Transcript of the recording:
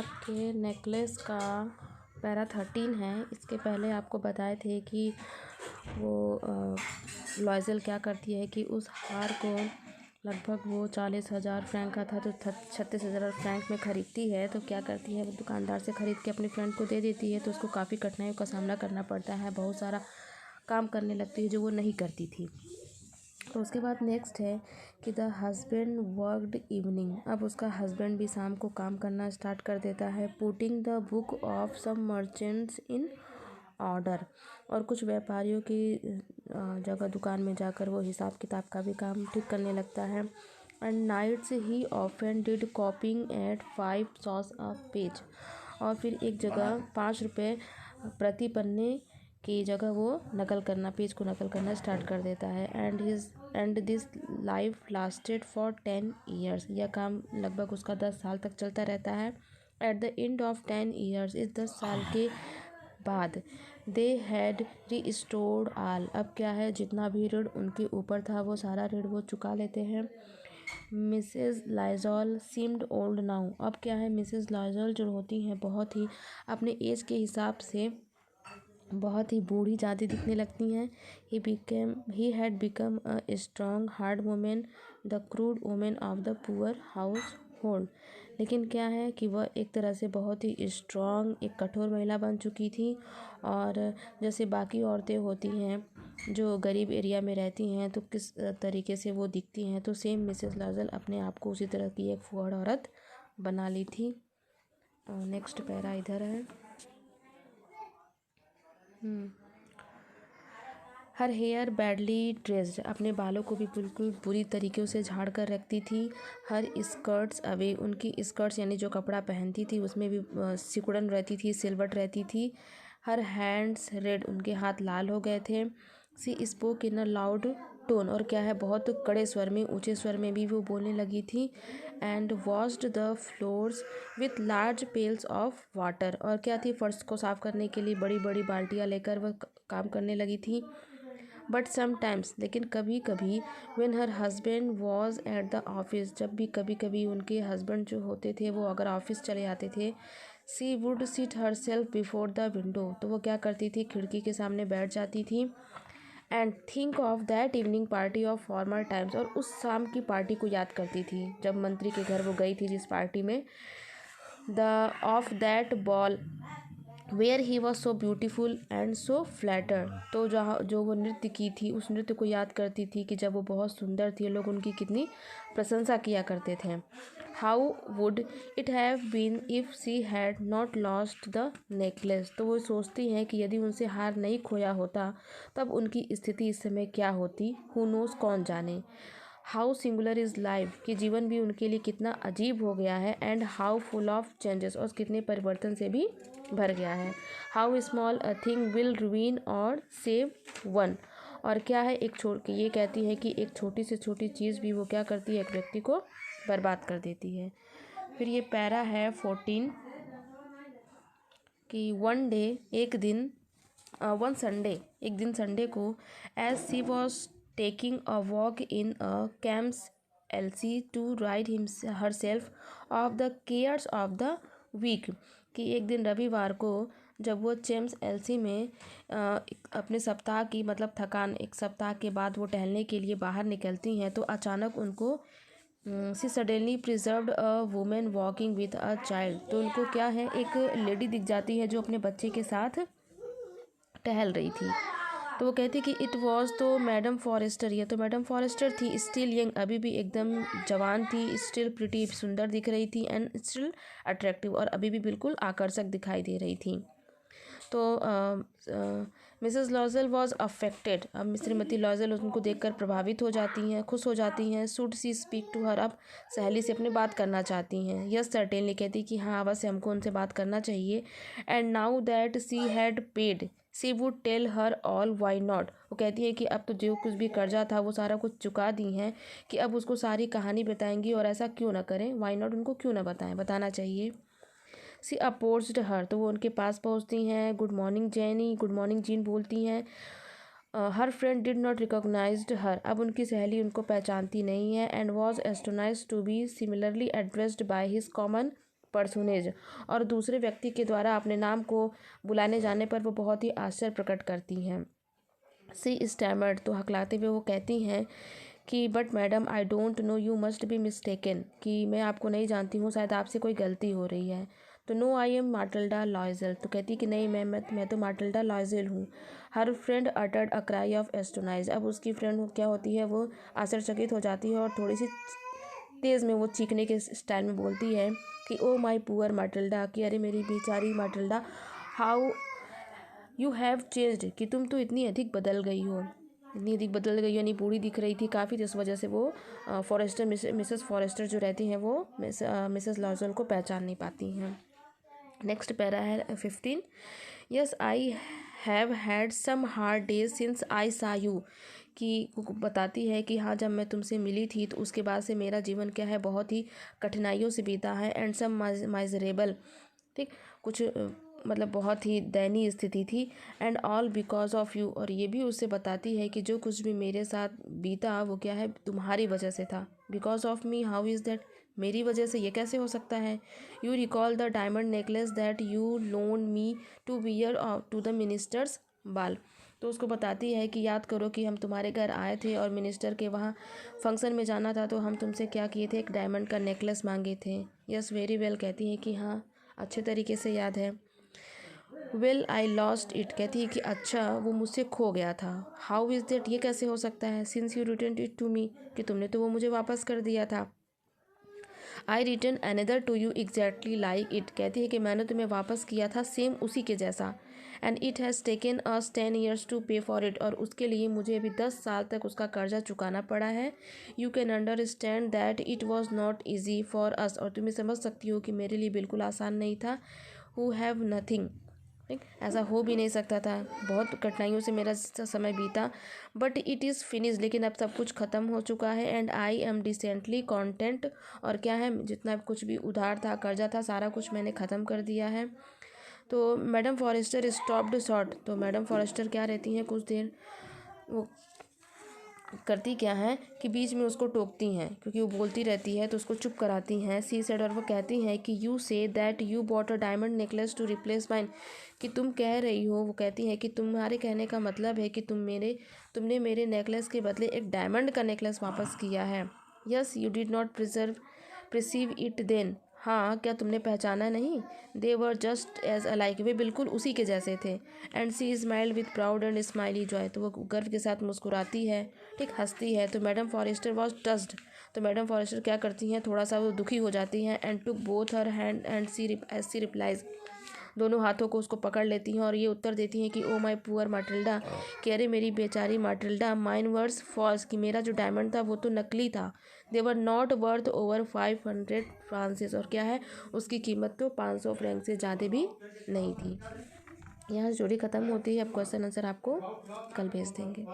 आपके नेकलेस का पैरा 13 है। इसके पहले आपको बताए थे कि वो लॉयज़ल क्या करती है कि उस हार को लगभग वो 40,000 फ्रैंक का था तो 36,000 फ्रैंक में ख़रीदती है। तो क्या करती है, वो दुकानदार से ख़रीद के अपनी फ्रेंड को दे देती है। तो उसको काफ़ी कठिनाइयों का सामना करना पड़ता है, बहुत सारा काम करने लगती है जो वो नहीं करती थी। तो उसके बाद नेक्स्ट है कि द हस्बैंड वर्कड इवनिंग। अब उसका हस्बैंड भी शाम को काम करना स्टार्ट कर देता है। Putting the book of some merchants in order, और कुछ व्यापारियों की जगह दुकान में जाकर वो हिसाब किताब का भी काम ठीक करने लगता है। And nights he often did copying at 5 sous a page, और फिर एक जगह 5 रुपये प्रति पन्ने की जगह वो पेज को नकल करना स्टार्ट कर देता है। And this life lasted for 10 years. यह काम लगभग उसका 10 साल तक चलता रहता है। At the end of 10 years, इस 10 साल के बाद, दे हैड रिस्टोर्ड ऑल। अब क्या है, जितना भी ऋण उनके ऊपर था वो सारा ऋण वो चुका लेते हैं। Mrs Lysol seemed old now. अब क्या है, मिसेस लाइजॉल जो होती हैं बहुत ही अपने एज के हिसाब से बहुत ही बूढ़ी ज़्यादा दिखने लगती हैं। He had become a strong hard women, the crude women of the poor house hold. लेकिन क्या है कि वह एक तरह से बहुत ही स्ट्रॉन्ग, एक कठोर महिला बन चुकी थी। और जैसे बाकी औरतें होती हैं जो गरीब एरिया में रहती हैं तो किस तरीके से वो दिखती हैं, तो सेम मिसेस लाजल अपने आप को उसी तरह की एक फुहड़ औरत बना ली थी। नेक्स्ट पैरा इधर है। Her hair badly dressed. अपने बालों को भी बिल्कुल बुरी तरीके से झाड़ कर रखती थी। हर स्कर्ट्स अवे। उनकी स्कर्ट्स यानी जो कपड़ा पहनती थी उसमें भी सिकुड़न रहती थी, सिलवट रहती थी। Her hands red. उनके हाथ लाल हो गए थे। She spoke in a loud tone. और क्या है, बहुत कड़े स्वर में, ऊंचे स्वर में भी वो बोलने लगी थी। And washed the floors with large pails of water. और क्या थी, फर्श को साफ करने के लिए बड़ी बड़ी बाल्टियाँ लेकर वह काम करने लगी थी। बट समटाइम्स, लेकिन कभी कभी, when her husband was at the office, जब भी कभी कभी उनके हस्बैंड जो होते थे वो अगर ऑफिस चले जाते थे, she would sit herself before the window. तो वो क्या करती थी, खिड़की के सामने बैठ जाती थी। And think of that evening party of former times. और उस शाम की पार्टी को याद करती थी जब मंत्री के घर वो गई थी, जिस पार्टी में, the of that ball where he was so beautiful and so flatter. तो जहाँ जो वो नृत्य की थी उस नृत्य को याद करती थी कि जब वो बहुत सुंदर थी, लोग उनकी कितनी प्रशंसा किया करते थे। How would it have been if she had not lost the necklace. तो वो सोचती हैं कि यदि उनसे हार नहीं खोया होता तब उनकी स्थिति इस समय क्या होती। हु नोज़, कौन जाने। हाउ सिंगुलर इज़ लाइफ, कि जीवन भी उनके लिए कितना अजीब हो गया है। And how full of changes, और कितने परिवर्तन से भी भर गया है। How small a thing will ruin और सेव वन। और क्या है, ये कहती है कि एक छोटी से छोटी चीज़ भी वो क्या करती है, एक व्यक्ति को बर्बाद कर देती है। फिर ये पैरा है 14 कि वन डे, एक दिन, वन संडे, एक दिन संडे को, as she was taking a walk in a Champs Elysees to ride herself off the cares of the week. कि एक दिन रविवार को जब वो चेम्स एल्सी में अपने सप्ताह की, मतलब थकान, एक सप्ताह के बाद वो टहलने के लिए बाहर निकलती हैं, तो अचानक उनको she suddenly preserved a women walking with a child. तो उनको क्या है, एक लेडी दिख जाती है जो अपने बच्चे के साथ टहल रही थी। तो वो कहती कि इट वॉज तो मैडम फॉरेस्टर। ये तो मैडम फॉरेस्टर थी। स्टिल यंग, अभी भी एकदम जवान थी। स्टिल प्रिटी, सुंदर दिख रही थी। एंड स्टिल अट्रैक्टिव, और अभी भी बिल्कुल आकर्षक दिखाई दे रही थी। तो मिसेस लॉजल वॉज अफेक्टेड। अब श्रीमती लॉजल उनको देखकर प्रभावित हो जाती हैं, खुश हो जाती हैं। Should she speak to her, अब सहेली से अपने बात करना चाहती हैं। यस सर्टेनली, कहती कि हाँ अवश्य हमको उनसे बात करना चाहिए। And now that she had paid she would tell her all, why not. वो कहती है कि अब तो जो कुछ भी कर्जा था वो सारा कुछ चुका दी हैं, कि अब उसको सारी कहानी बताएंगी, और ऐसा क्यों ना करें, वाई नॉट, उनको क्यों ना बताएं, बताना चाहिए। सी अपोज्ड हर, तो वो उनके पास पहुंचती हैं। Good morning Jenny, good morning Jean बोलती हैं। Her friend did not recognised her, अब उनकी सहेली उनको पहचानती नहीं है। And was astonished to be similarly addressed by his common personage और दूसरे व्यक्ति के द्वारा अपने नाम को बुलाने जाने पर वो बहुत ही आश्चर्य प्रकट करती हैं। सी स्टैमर्ड, तो हकलाते हुए वो कहती हैं कि but madam I don't know, you must be mistaken, कि मैं आपको नहीं जानती हूँ, शायद आपसे कोई गलती हो रही है। तो नो आई एम माटिल्डा लॉयज़ल, तो कहती कि नहीं मैं तो माटिल्डा लॉयज़ल हूँ। Her friend uttered a cry of astonish, अब उसकी फ्रेंड क्या होती है, वो आश्चर्यचकित हो जाती है और थोड़ी सी तेज़ में वो चीखने के स्टाइल में बोलती है कि ओ माई पुअर माटिल्डा, कि अरे मेरी बेचारी माटिल्डा, हाउ यू हैव चेंज्ड, कि तुम तो इतनी अधिक बदल गई हो, इतनी अधिक बदल गई, यानी बूढ़ी दिख रही थी काफ़ी, जिस वजह से वो फॉरेस्टर मिसेस फॉरेस्टर जो रहती हैं वो मिसेस लॉजल को पहचान नहीं पाती हैं। नेक्स्ट पैरा है 15। Yes I have had some hard days since I saw you, कि वो बताती है कि हाँ, जब मैं तुमसे मिली थी तो उसके बाद से मेरा जीवन क्या है, बहुत ही कठिनाइयों से बीता है। एंड सम माइजरेबल, ठीक, कुछ मतलब बहुत ही दयनीय स्थिति थी। And all because of you, और ये भी उससे बताती है कि जो कुछ भी मेरे साथ बीता वो क्या है, तुम्हारी वजह से था। Because of me, how is that, मेरी वजह से ये कैसे हो सकता है। You recall the diamond necklace that you loan me to wear to the minister's ball, तो उसको बताती है कि याद करो कि हम तुम्हारे घर आए थे और मिनिस्टर के वहाँ फंक्शन में जाना था, तो हम तुमसे क्या किए थे, एक डायमंड का नेकलेस मांगे थे। यस वेरी वेल, कहती है कि हाँ, अच्छे तरीके से याद है। वेल आई लॉस्ट इट, कहती है कि अच्छा, वो मुझसे खो गया था। हाउ इज़ दैट, ये कैसे हो सकता है। Since you return it to me, कि तुमने तो वो मुझे वापस कर दिया था। I return another to you exactly like it, कहती है कि मैंने तुम्हें वापस किया था सेम उसी के जैसा। And it has taken us 10 years to pay for it, और उसके लिए मुझे अभी 10 साल तक उसका कर्जा चुकाना पड़ा है। You can understand that it was not easy for us, और तुम्हें समझ सकती हो कि मेरे लिए बिल्कुल आसान नहीं था। हु हैव नथिंग, ठीक, ऐसा हो भी नहीं सकता था, बहुत कठिनाइयों से मेरा समय बीता। बट इट इज़ फिनिश, लेकिन अब सब कुछ ख़त्म हो चुका है। And I am decently content, और क्या है, जितना कुछ भी उधार था, कर्जा था, सारा कुछ मैंने ख़त्म कर दिया है। तो मैडम फॉरेस्टर स्टॉप्ड शॉर्ट, तो मैडम फॉरेस्टर क्या रहती हैं, कुछ देर वो करती क्या है कि बीच में उसको टोकती हैं, क्योंकि वो बोलती रहती है तो उसको चुप कराती हैं। सी सेड, और वो कहती हैं कि you say that you bought a diamond necklace to replace mine, कि तुम कह रही हो, वो कहती हैं कि तुम्हारे कहने का मतलब है कि तुमने मेरे नेकलेस के बदले एक डायमंड का नेकलेस वापस किया है। Yes you did not perceive it then, हाँ, क्या तुमने पहचाना नहीं। They were just as alike, वे बिल्कुल उसी के जैसे थे। And she smiled with proud and smiley joy, तो वो गर्व के साथ मुस्कुराती है, ठीक, हंसती है। तो मैडम फॉरेस्टर वॉज टस्ड, तो मैडम फॉरेस्टर क्या करती हैं, थोड़ा सा वो दुखी हो जाती हैं। And took both her hand and she replies, दोनों हाथों को उसको पकड़ लेती हैं और ये उत्तर देती हैं कि ओ माई पुअर माटिल्डा, कि अरे मेरी बेचारी माटिल्डा, माइन वर्ड्स फॉल्स, कि मेरा जो डायमंड था वो तो नकली था। They were not worth over 500 francs, और क्या है, उसकी कीमत तो 500 फ्रैंक से ज़्यादा भी नहीं थी। यहाँ स्टोरी ख़त्म होती है। अब क्वेश्चन आंसर आपको कल भेज देंगे।